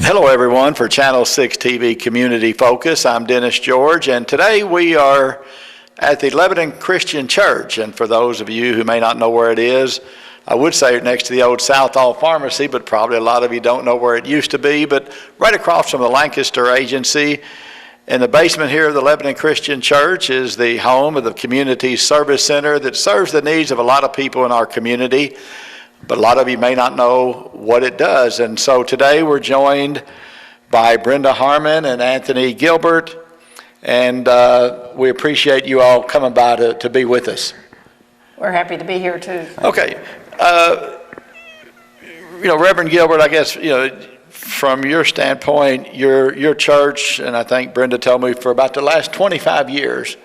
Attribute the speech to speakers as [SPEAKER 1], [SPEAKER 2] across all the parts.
[SPEAKER 1] Hello everyone for Channel 6 TV Community Focus. I'm Dennis George, and today we are at the Lebanon Christian Church. And for those of you who may not know where it is, I would say next to the old Southall Pharmacy, but probably a lot of you don't know where it used to be. But right across from the Lancaster Agency, in the basement here of the Lebanon Christian Church, is the home of the Community Service Center that serves the needs of a lot of people in our community. But a lot of you may not know what it does. And so today we're joined by Brenda Harmon and Anthony Gilbert, and we appreciate you all coming by to be with us.
[SPEAKER 2] We're happy to be here too.
[SPEAKER 1] Okay. Reverend Gilbert, I guess, from your standpoint, your church, and I think Brenda told me for about the last 25 years,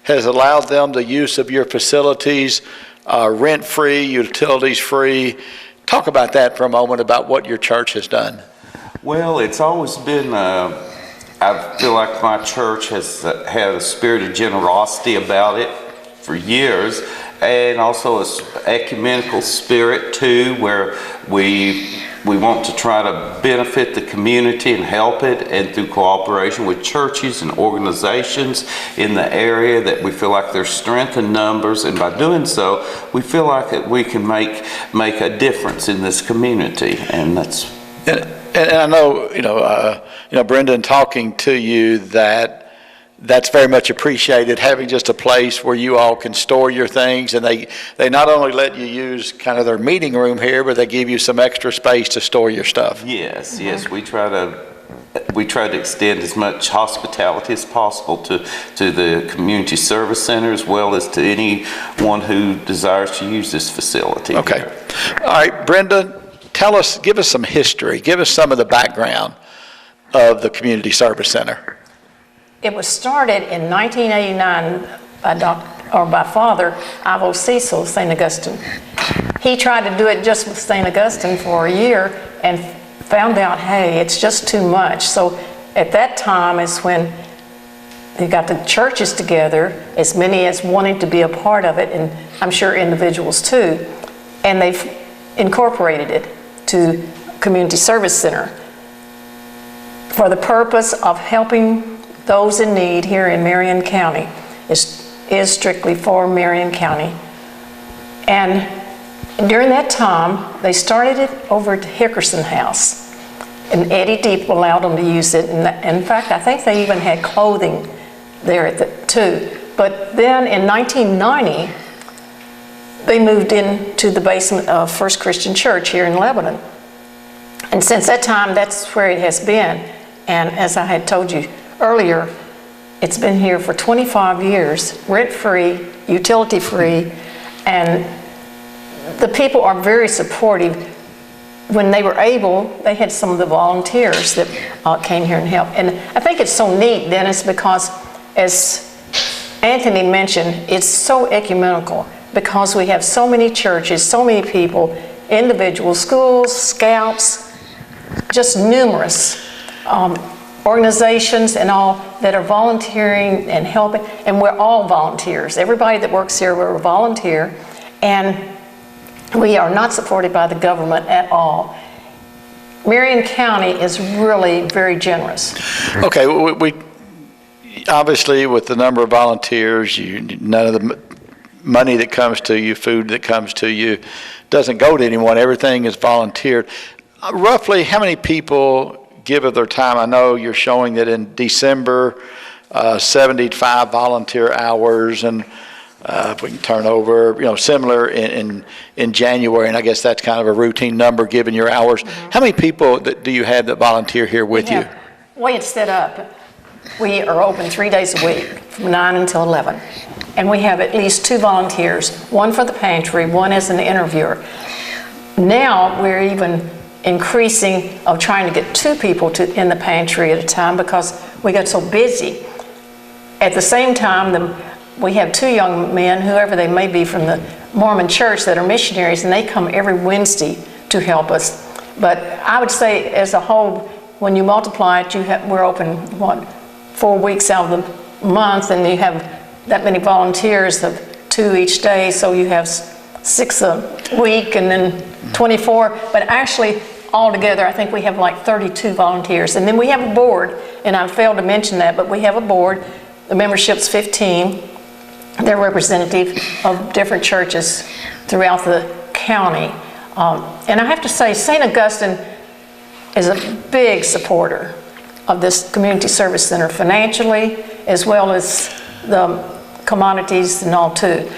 [SPEAKER 1] has allowed them the use of your facilities, rent-free, utilities-free. Talk about that for a moment, about what your church has done.
[SPEAKER 3] Well, it's always been, I feel like my church has had a spirit of generosity about it for years, and also an ecumenical spirit too, where we want to try to benefit the community and help it, and through cooperation with churches and organizations in the area that we feel like there's strength in numbers, and by doing so we feel like that we can make a difference in this community. And that's
[SPEAKER 1] and I know Brenda, talking to you, that's very much appreciated, having just a place where you all can store your things, and they not only let you use kind of their meeting room here, but they give you some extra space to store your stuff.
[SPEAKER 3] Yes, we try to extend as much hospitality as possible to the community service center, as well as to anyone who desires to use this facility.
[SPEAKER 1] Okay.
[SPEAKER 3] Here.
[SPEAKER 1] All right, Brenda, give us some history, give us some of the background of the Community Service Center.
[SPEAKER 2] It was started in 1989 by Father Ivo Cecil, St. Augustine. He tried to do it just with St. Augustine for a year and found out, hey, it's just too much. So at that time is when they got the churches together, as many as wanted to be a part of it, and I'm sure individuals too, and they've incorporated it to Community Service Center for the purpose of helping those in need here in Marion County. Is strictly for Marion County. And during that time, they started it over at Hickerson House, and Eddie Deep allowed them to use it. And in fact, I think they even had clothing there too. But then in 1990, they moved into the basement of First Christian Church here in Lebanon. And since that time, that's where it has been. And as I had told you earlier, it's been here for 25 years, rent-free, utility-free, and the people are very supportive. When they were able, they had some of the volunteers that came here and helped. And I think it's so neat, Dennis, because as Anthony mentioned, it's so ecumenical, because we have so many churches, so many people, individuals, schools, scouts, just numerous organizations and all that are volunteering and helping, and we're all volunteers. Everybody that works here, we're a volunteer, and we are not supported by the government at all. Marion County is really very generous.
[SPEAKER 1] Okay, we obviously, with the number of volunteers, none of the money that comes to you, food that comes to you, doesn't go to anyone. Everything is volunteered. Roughly, how many people give of their time? I know you're showing that in December, 75 volunteer hours, and if we can turn over, similar in January, and I guess that's kind of a routine number given your hours. Mm-hmm. How many people do you have that volunteer here with you?
[SPEAKER 2] We had set up, we are open 3 days a week, from 9 until 11. And we have at least 2 volunteers, one for the pantry, one as an interviewer. Now we're even increasing of trying to get 2 people in the pantry at a time, because we got so busy. At the same time, we have 2 young men, whoever they may be, from the Mormon church that are missionaries, and they come every Wednesday to help us. But I would say as a whole, when you multiply it, we're open, 4 weeks out of the month, and you have that many volunteers of 2 each day, so you have 6 a week and then 24. But actually, altogether, I think we have like 32 volunteers. And then we have a board, and I failed to mention that, but we have a board. The membership's 15. They're representative of different churches throughout the county. And I have to say, St. Augustine is a big supporter of this community service center financially, as well as the commodities and all too.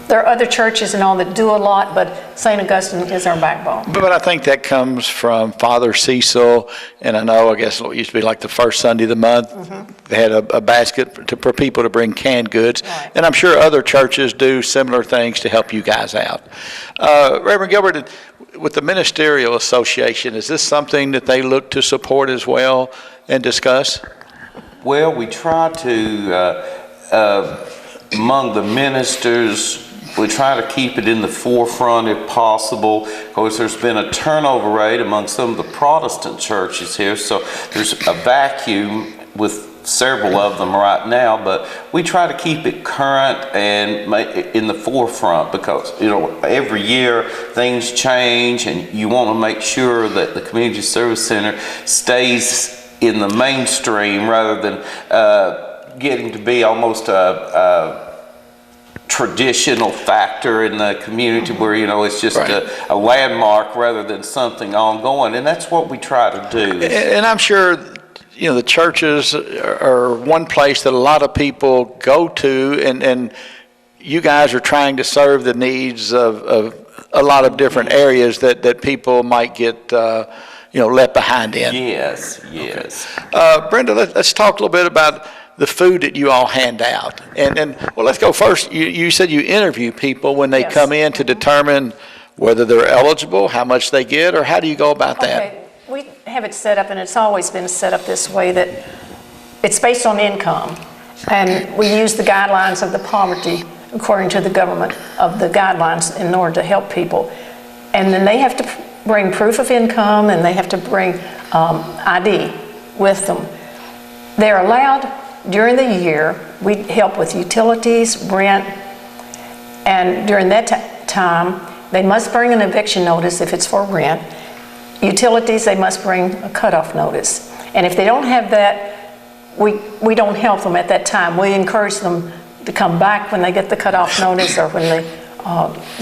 [SPEAKER 2] There are other churches and all that do a lot, but St. Augustine is our backbone.
[SPEAKER 1] But I think that comes from Father Cecil, and I know, I guess it used to be like the first Sunday of the month, they had a basket for people to bring canned goods,
[SPEAKER 2] Right.
[SPEAKER 1] and I'm sure other churches do similar things to help you guys out. Reverend Gilbert, with the Ministerial Association, is this something that they look to support as well and discuss?
[SPEAKER 3] Well, we try to, among the ministers, we try to keep it in the forefront if possible. Of course, there's been a turnover rate among some of the Protestant churches here, so there's a vacuum with several of them right now, but we try to keep it current and in the forefront because, every year things change and you want to make sure that the Community Service Center stays in the mainstream rather than getting to be almost a traditional factor in the community where, it's just
[SPEAKER 1] Right.
[SPEAKER 3] a landmark rather than something ongoing. And that's what we try to do.
[SPEAKER 1] And I'm sure, the churches are one place that a lot of people go to, and you guys are trying to serve the needs of a lot of different areas that people might get, left behind in.
[SPEAKER 3] Yes.
[SPEAKER 1] Brenda, let's talk a little bit about the food that you all hand out. And well, let's go first. You said you interview people when they
[SPEAKER 2] Yes.
[SPEAKER 1] come in to determine whether they're eligible, how much they get, or how do you go about that?
[SPEAKER 2] Okay, we have it set up, and it's always been set up this way, that it's based on income. And we use the guidelines of the poverty, according to the government, of the guidelines in order to help people. And then they have to bring proof of income, and they have to bring ID with them. They're allowed, during the year, we help with utilities, rent, and during that time, they must bring an eviction notice if it's for rent. Utilities, they must bring a cutoff notice. And if they don't have that, we don't help them at that time. We encourage them to come back when they get the cutoff notice or when they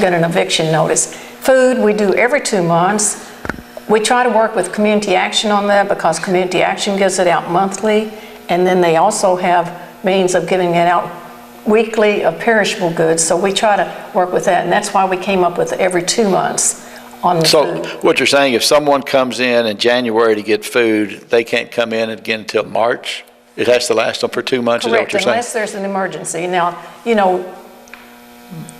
[SPEAKER 2] get an eviction notice. Food, we do every 2 months. We try to work with Community Action on that because Community Action gives it out monthly. And then they also have means of giving it out weekly of perishable goods. So we try to work with that. And that's why we came up with every 2 months on the
[SPEAKER 1] So
[SPEAKER 2] food.
[SPEAKER 1] what you're saying, if someone comes in January to get food, they can't come in again until March? It has to last them for 2 months, is that what
[SPEAKER 2] Correct,
[SPEAKER 1] you're saying?
[SPEAKER 2] unless there's an emergency. Now,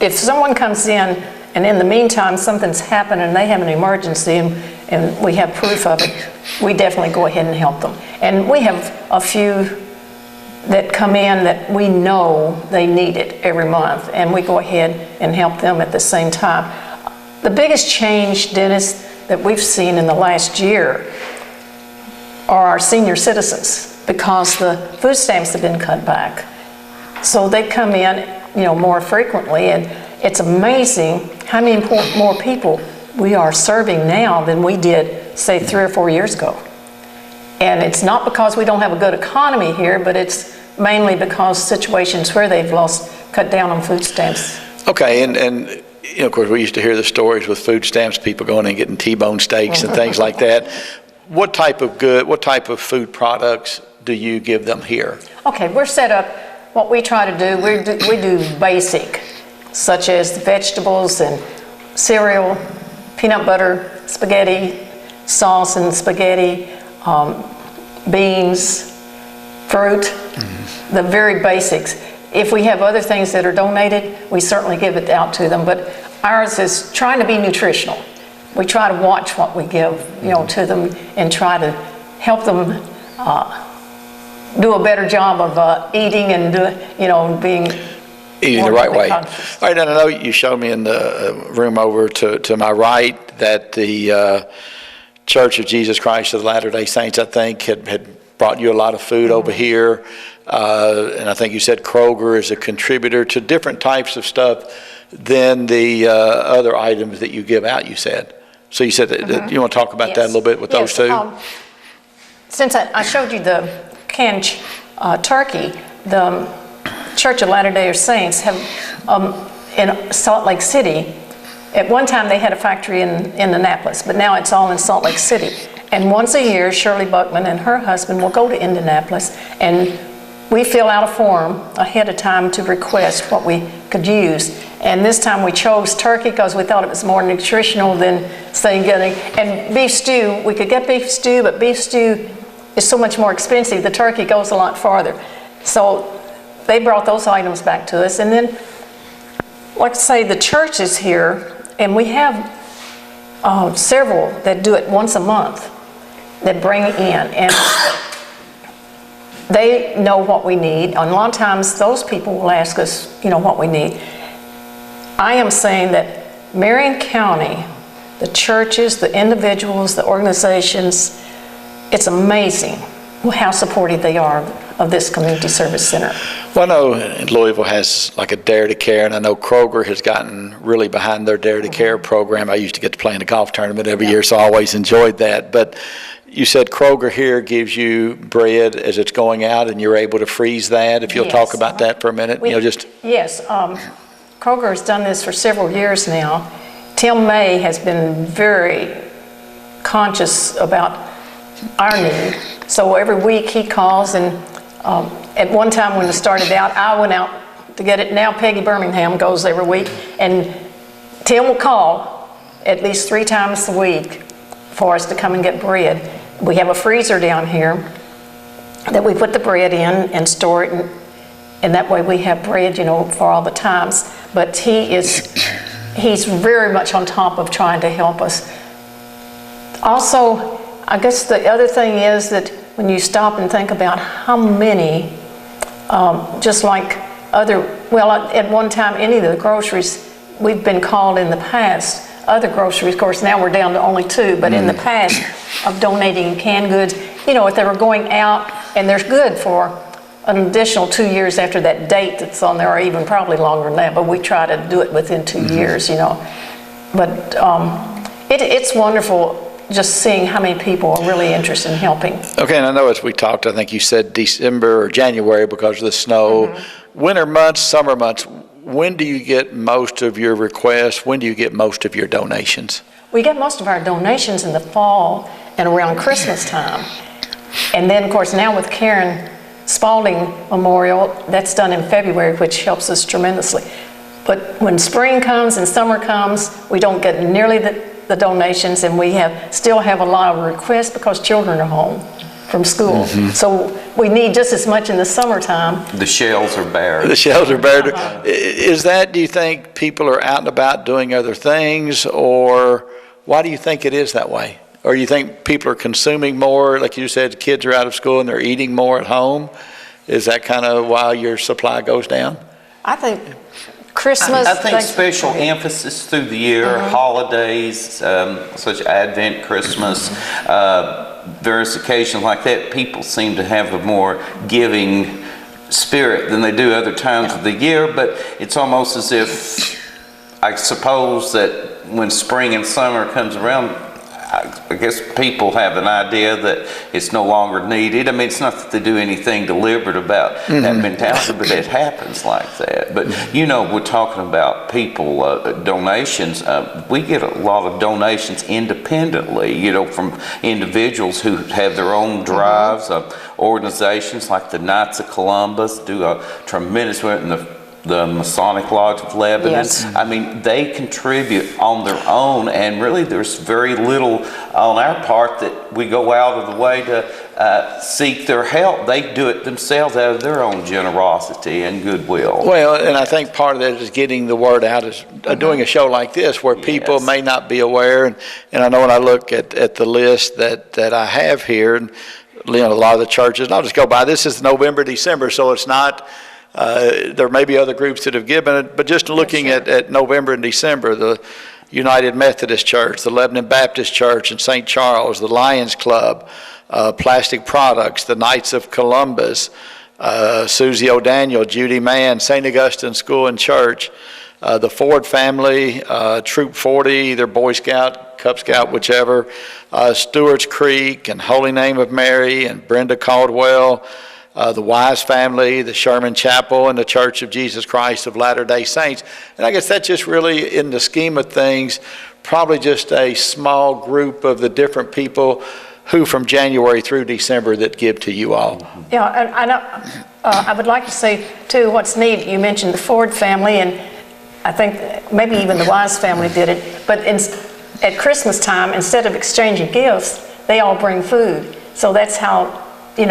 [SPEAKER 2] if someone comes in and in the meantime something's happened and they have an emergency and we have proof of it, we definitely go ahead and help them. And we have a few that come in that we know they need it every month, and we go ahead and help them at the same time. The biggest change, Dennis, that we've seen in the last year are our senior citizens, because the food stamps have been cut back. So they come in, more frequently, and it's amazing how many more people we are serving now than we did, say, 3 or 4 years ago. And it's not because we don't have a good economy here, but it's mainly because situations where they've cut down on food stamps.
[SPEAKER 1] Okay, and of course, we used to hear the stories with food stamps, people going and getting T-bone steaks and things like that. What type of food products do you give them here?
[SPEAKER 2] Okay, we're set up, what we try to do, we do basic, such as vegetables and cereal, peanut butter, spaghetti, sauce and spaghetti, beans, fruit, the very basics. If we have other things that are donated, we certainly give it out to them, but ours is trying to be nutritional. We try to watch what we give, to them and try to help them do a better job of eating and being
[SPEAKER 1] Eating the
[SPEAKER 2] more
[SPEAKER 1] right way.
[SPEAKER 2] conscious.
[SPEAKER 1] All right, and I know you showed me in the room over to my right that the Church of Jesus Christ of Latter-day Saints, I think, had brought you a lot of food over here. And I think you said Kroger is a contributor to different types of stuff than the other items that you give out, you said. So you said that you want to talk about that a little bit with those two?
[SPEAKER 2] Since I showed you the canned turkey, the Church of Latter-day Saints have, in Salt Lake City, at one time they had a factory in Indianapolis, but now it's all in Salt Lake City. And once a year, Shirley Buckman and her husband will go to Indianapolis, and we fill out a form ahead of time to request what we could use. And this time we chose turkey because we thought it was more nutritional than, say, and beef stew. We could get beef stew, but beef stew is so much more expensive. The turkey goes a lot farther. So they brought those items back to us. And then, like I say, the church is here, and we have several that do it once a month that bring it in. And they know what we need. And a lot of times those people will ask us, what we need. I am saying that Marion County, the churches, the individuals, the organizations, it's amazing how supportive they are of this community service center.
[SPEAKER 1] Well, I know Louisville has like a Dare to Care, and I know Kroger has gotten really behind their Dare to Care program. I used to get to play in a golf tournament every year, so I always enjoyed that. But you said Kroger here gives you bread as it's going out, and you're able to freeze that. If you'll talk about that for a minute,
[SPEAKER 2] Yes, Kroger has done this for several years now. Tim May has been very conscious about our need. So every week he calls, and at one time when it started out, I went out to get it. Now Peggy Birmingham goes every week, and Tim will call at least 3 times a week for us to come and get bread. We have a freezer down here that we put the bread in and store it, and that way we have bread, for all the times. But he's very much on top of trying to help us. Also, I guess the other thing is that when you stop and think about how many, just like at one time, any of the groceries, we've been called in the past, other groceries, of course, now we're down to only 2, but in the past of donating canned goods, if they were going out, and they're good for an additional 2 years after that date that's on there, or even probably longer than that, but we try to do it within 2 years, But it's wonderful just seeing how many people are really interested in helping.
[SPEAKER 1] Okay, and I know as we talked, I think you said December or January because of the snow. Winter months, summer months, when do you get most of your requests? When do you get most of your donations?
[SPEAKER 2] We get most of our donations in the fall and around Christmas time. And then, of course, now with Karen Spalding Memorial, that's done in February, which helps us tremendously. But when spring comes and summer comes, we don't get nearly the donations, and we still have a lot of requests because children are home from school. So we need just as much in the summertime.
[SPEAKER 3] The shelves are bare.
[SPEAKER 1] The shelves are bare. Is that, do you think people are out and about doing other things, or why do you think it is that way? Or you think people are consuming more, like you said, kids are out of school and they're eating more at home? Is that kind of why your supply goes down?
[SPEAKER 2] I think Christmas.
[SPEAKER 3] I think special emphasis through the year, holidays, such as Advent, Christmas, various occasions like that, people seem to have a more giving spirit than they do other times of the year. But it's almost as if, I suppose that when spring and summer comes around, I guess people have an idea that it's no longer needed. I mean, it's not that they do anything deliberate about that mentality, but it happens like that. But, we're talking about people, donations. We get a lot of donations independently, from individuals who have their own drives. Organizations like the Knights of Columbus do a tremendous work in the Masonic Lodge of Lebanon.
[SPEAKER 2] Yes.
[SPEAKER 3] I mean, they contribute on their own, and really there's very little on our part that we go out of the way to seek their help. They do it themselves out of their own generosity and goodwill.
[SPEAKER 1] Well, and I think part of that is getting the word out, is doing a show like this where people may not be aware. And I know when I look at the list that I have here, and a lot of the churches, and I'll just go by, this is November, December, so it's not, there may be other groups that have given it, but just looking at November and December, the United Methodist Church, the Lebanon Baptist Church in St. Charles, the Lions Club, Plastic Products, the Knights of Columbus, Susie O'Daniel, Judy Mann, St. Augustine School and Church, the Ford family, Troop 40, their Boy Scout Cub Scout, whichever, Stewart's Creek and Holy Name of Mary and Brenda Caldwell, the Wise family, the Sherman Chapel, and the Church of Jesus Christ of Latter-day Saints. And I guess that's just really, in the scheme of things, probably just a small group of the different people who from January through December that give to you all.
[SPEAKER 2] Yeah, and I would like to say, too, what's neat, you mentioned the Ford family, and I think maybe even the Wise family did it, but at Christmas time, instead of exchanging gifts, they all bring food. So that's how, we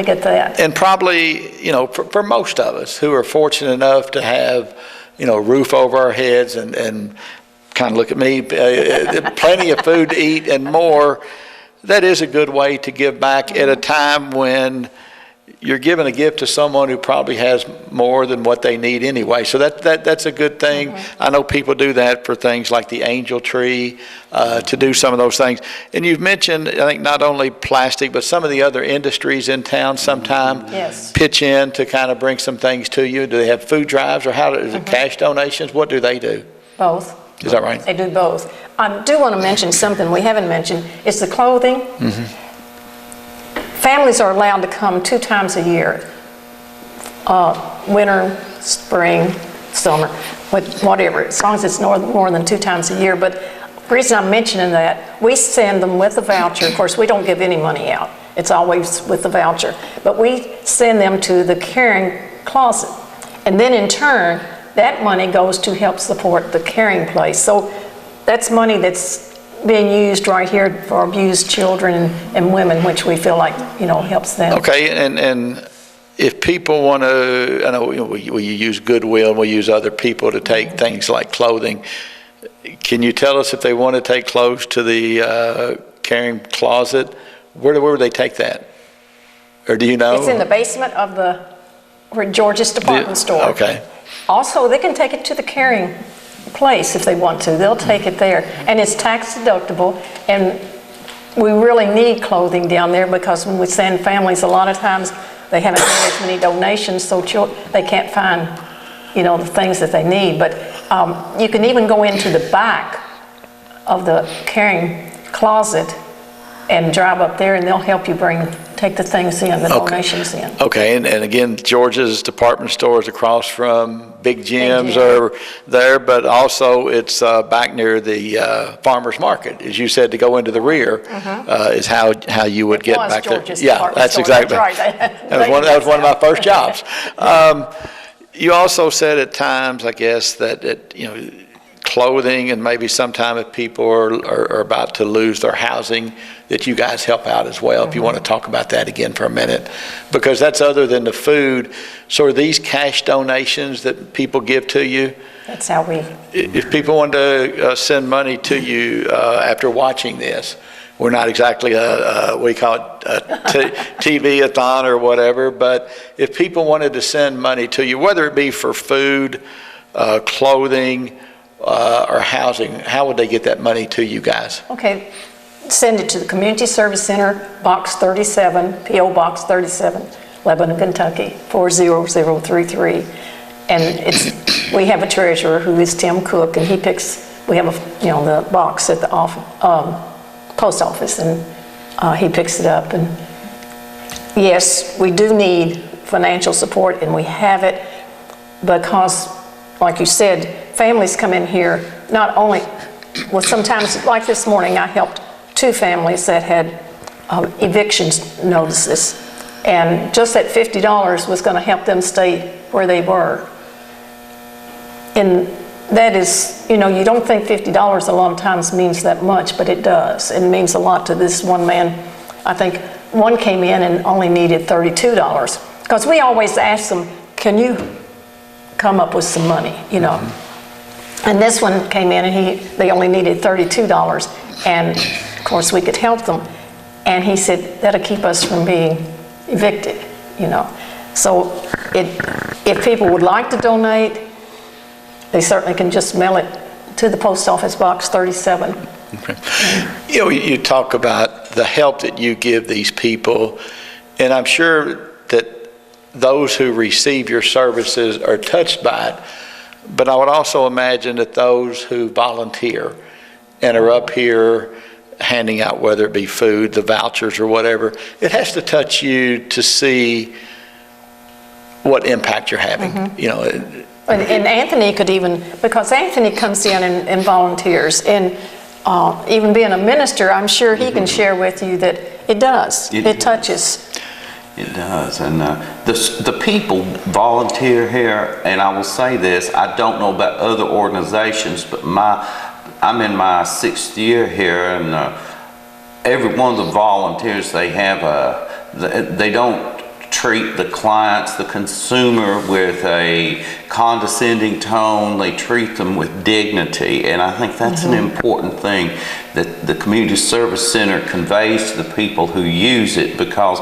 [SPEAKER 2] get that.
[SPEAKER 1] And probably, for most of us who are fortunate enough to have, a roof over our heads and kind of look at me, plenty of food to eat and more, that is a good way to give back at a time when you're giving a gift to someone who probably has more than what they need anyway. So that's a good thing. I know people do that for things like the Angel Tree, to do some of those things. And you've mentioned, I think, not only plastic, but some of the other industries in town sometime pitch in to kind of bring some things to you. Do they have food drives, or is it cash donations? What do they do?
[SPEAKER 2] Both.
[SPEAKER 1] Is that right?
[SPEAKER 2] They do both. I do want to mention something we haven't mentioned. It's the clothing. Families are allowed to come 2 times a year, winter, spring, summer, whatever, as long as it's more than 2 times a year. But the reason I'm mentioning that, we send them with a voucher. Of course, we don't give any money out. It's always with the voucher. But we send them to the caring closet. And then in turn, that money goes to help support the caring place. So that's money that's being used right here for abused children and women, which we feel like, helps them.
[SPEAKER 1] Okay, and if people want to, I know we use Goodwill, we use other people to take things like clothing. Can you tell us if they want to take clothes to the caring closet, where would they take that? Or do you know?
[SPEAKER 2] It's in the basement of the George's department store.
[SPEAKER 1] Okay.
[SPEAKER 2] Also, they can take it to the caring place if they want to. They'll take it there. And it's tax deductible. And we really need clothing down there, because when we send families, a lot of times they haven't had as many donations, so they can't find, the things that they need. But you can even go into the back of the caring closet and drive up there, and they'll help you take the things in, the donations in.
[SPEAKER 1] Okay, and again, George's department store is across from Big Jim's are there, but also it's back near the farmer's market. As you said, to go into the rear is how you would get back there. Yeah, that's exactly.
[SPEAKER 2] That's right.
[SPEAKER 1] That was one of my first jobs. You also said at times, I guess, that clothing, and maybe sometime if people are about to lose their housing, that you guys help out as well. If you want to talk about that again for a minute, because that's other than the food. So are these cash donations that people give to you?
[SPEAKER 2] That's how we...
[SPEAKER 1] If people want to send money to you after watching this, we're not exactly we call it a TV-a-thon or whatever, but if people wanted to send money to you, whether it be for food, clothing, or housing, how would they get that money to you guys?
[SPEAKER 2] Okay, send it to the Community Service Center, Box 37, P.O. Box 37, Lebanon, Kentucky, 40033. And we have a treasurer who is Tim Cook, and we have the box at the post office, and he picks it up. And yes, we do need financial support, and we have it because, like you said, families come in here not only, sometimes, like this morning, I helped 2 families that had evictions notices, and just that $50 was going to help them stay where they were. And that is, you don't think $50 a lot of times means that much, but it does. It means a lot to this one man. I think one came in and only needed $32, because we always ask them, can you come up with some money, And this one came in and they only needed $32, and of course we could help them. And he said, that'll keep us from being evicted, So if people would like to donate, they certainly can just mail it to the Post Office Box 37.
[SPEAKER 1] Okay. You talk about the help that you give these people, and I'm sure that those who receive your services are touched by it, but I would also imagine that those who volunteer, and are up here handing out, whether it be food, the vouchers or whatever, it has to touch you to see what impact you're having. You know,
[SPEAKER 2] And Anthony could even, because Anthony comes in and volunteers, and even being a minister, I'm sure he can share with you that it does. It touches.
[SPEAKER 3] It does, and the people volunteer here, and I will say this, I don't know about other organizations, but I'm in my 6th year here, and every one of the volunteers, they have they don't treat the clients, the consumer, with a condescending tone. They treat them with dignity, and I think that's an important thing that the Community Service Center conveys to the people who use it, because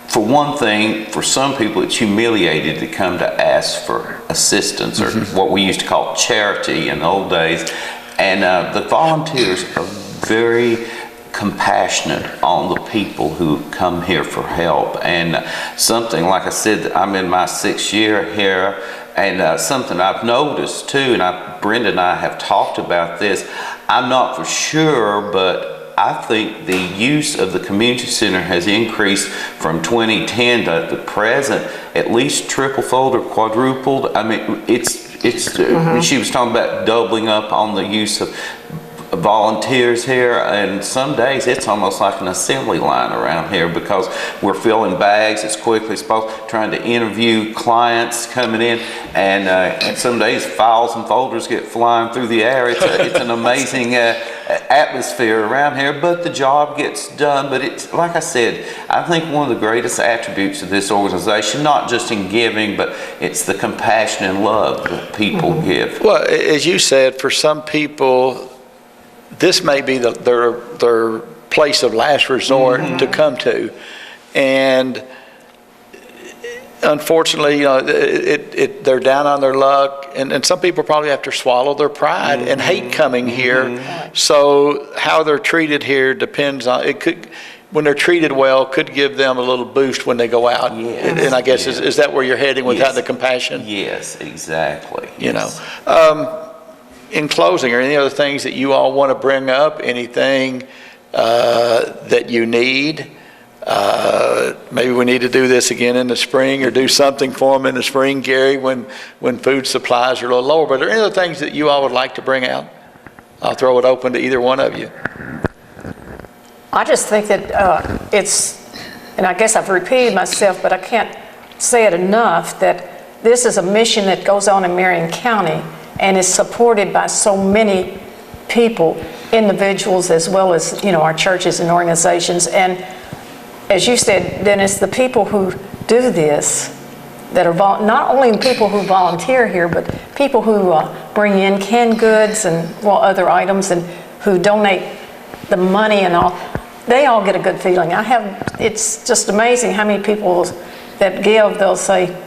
[SPEAKER 3] for one thing, for some people it's humiliated to come to ask for assistance, or what we used to call charity in the old days, and the volunteers are very compassionate on the people who come here for help. And something, like I said, I'm in my 6th year here, and something I've noticed too, and Brenda and I have talked about this, I'm not for sure, but I think the use of the community center has increased from 2010 to the present, at least triple-fold or quadrupled. I mean, she was talking about doubling up on the use of volunteers here, and some days it's almost like an assembly line around here, because we're filling bags as quickly as possible, trying to interview clients coming in, and some days files and folders get flying through the air. It's an amazing atmosphere around here, but the job gets done. But it's, like I said, I think one of the greatest attributes of this organization, not just in giving, but it's the compassion and love that people give.
[SPEAKER 1] well, as you said, for some people, this may be their place of last resort to come to. And unfortunately, you know, they're down on their luck, and some people probably have to swallow their pride and hate coming here. So how they're treated here depends on, it could, when they're treated well, could give them a little boost when they go out.
[SPEAKER 3] Yes.
[SPEAKER 1] And I guess, is that where you're heading with
[SPEAKER 3] Yes.
[SPEAKER 1] the compassion?
[SPEAKER 3] Yes, exactly.
[SPEAKER 1] You know. In closing, are any other things that you all want to bring up? Anything that you need? Maybe we need to do this again in the spring, or do something for them in the spring, Gary, when food supplies are a little lower. But are there any other things that you all would like to bring out? I'll throw it open to either one of you.
[SPEAKER 2] I just think that it's, and I guess I've repeated myself, but I can't say it enough, that this is a mission that goes on in Marion County and is supported by so many people, individuals, as well as, you know, our churches and organizations. And as you said, Dennis, the people who do this, that are not only people who volunteer here, but people who bring in canned goods and other items, and who donate the money and all, they all get a good feeling. It's just amazing how many people that give, they'll say,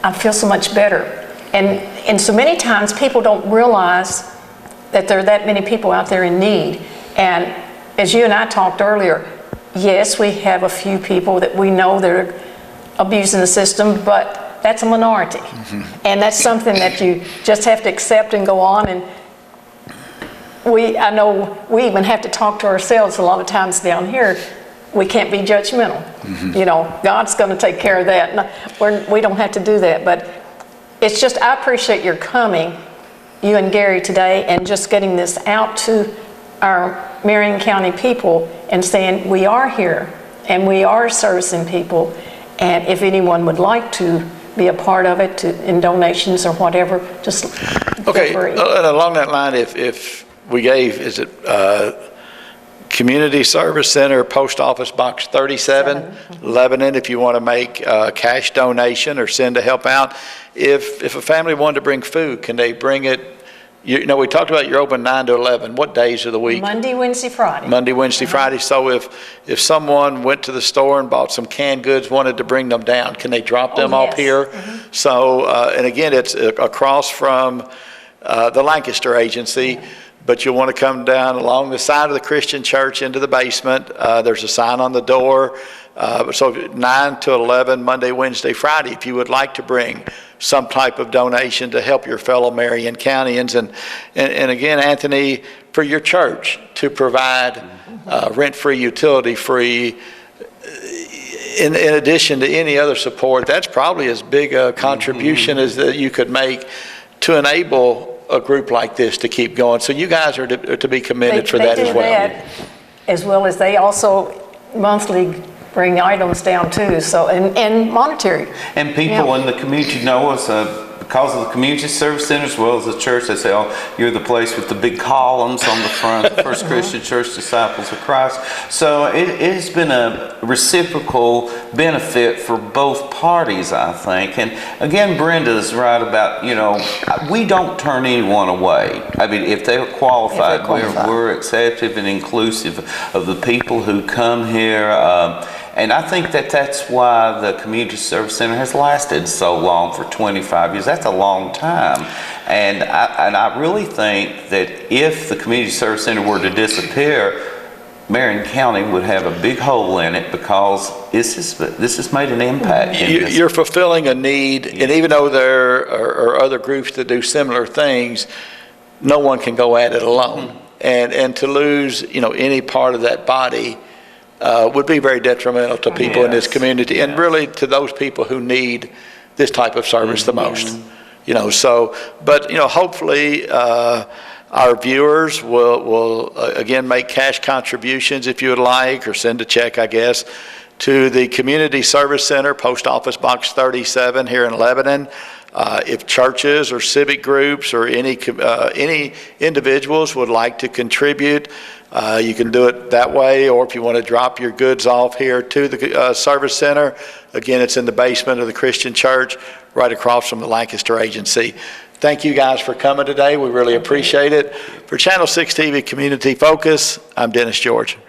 [SPEAKER 2] I feel so much better. And so many times people don't realize that there are that many people out there in need. And as you and I talked earlier, yes, we have a few people that we know that are abusing the system, but that's a minority. And that's something that you just have to accept and go on. And I know we even have to talk to ourselves a lot of times down here. We can't be judgmental. You know, God's going to take care of that. We don't have to do that. But it's just, I appreciate your coming, you and Gary, today, and just getting this out to our Marion County people and saying we are here and we are servicing people. And if anyone would like to be a part of it, in donations or whatever, just
[SPEAKER 1] Okay,
[SPEAKER 2] feel free.
[SPEAKER 1] and along that line, if we gave, is it Community Service Center, Post Office Box 37, Lebanon, if you want to make a cash donation or send to help out. If a family wanted to bring food, can they bring it? You know, we talked about you're open 9 to 11. What days of the week?
[SPEAKER 2] Monday, Wednesday, Friday.
[SPEAKER 1] Monday, Wednesday, Friday. So if someone went to the store and bought some canned goods, wanted to bring them down, can they drop them off
[SPEAKER 2] yes.
[SPEAKER 1] here? So, and again, it's across from the Lancaster Agency, but you'll want to come down along the side of the Christian church into the basement. There's a sign on the door. So 9 to 11, Monday, Wednesday, Friday, if you would like to bring some type of donation to help your fellow Marion Countyans. And again, Anthony, for your church to provide rent-free, utility-free, in addition to any other support, that's probably as big a contribution as that you could make to enable a group like this to keep going. So you guys are to be commended for that as well.
[SPEAKER 2] They do that, as well as they also monthly bring items down too, so, and monetary.
[SPEAKER 3] And people in the community know us because of the community service center as well as the church. They say, oh, you're the place with the big columns on the front, First Christian Church Disciples of Christ. So it has been a reciprocal benefit for both parties, I think. And again, Brenda's right about, we don't turn anyone away. I mean, if they're qualified, we're acceptive and inclusive of the people who come here. And I think that's why the Community Service Center has lasted so long, for 25 years. That's a long time. And I really think that if the Community Service Center were to disappear, Marion County would have a big hole in it, because this has made an impact.
[SPEAKER 1] You're fulfilling a need, and even though there are other groups that do similar things, no one can go at it alone. And to lose, any part of that body would be very detrimental to people in this community, and really to those people who need this type of service the most. But hopefully our viewers will again make cash contributions if you would like, or send a check, I guess, to the Community Service Center, Post Office Box 37 here in Lebanon. If churches or civic groups or any individuals would like to contribute, you can do it that way, or if you want to drop your goods off here to the service center, again, it's in the basement of the Christian church, right across from the Lancaster Agency. Thank you guys for coming today. We really appreciate it. For Channel 6 TV Community Focus, I'm Dennis George.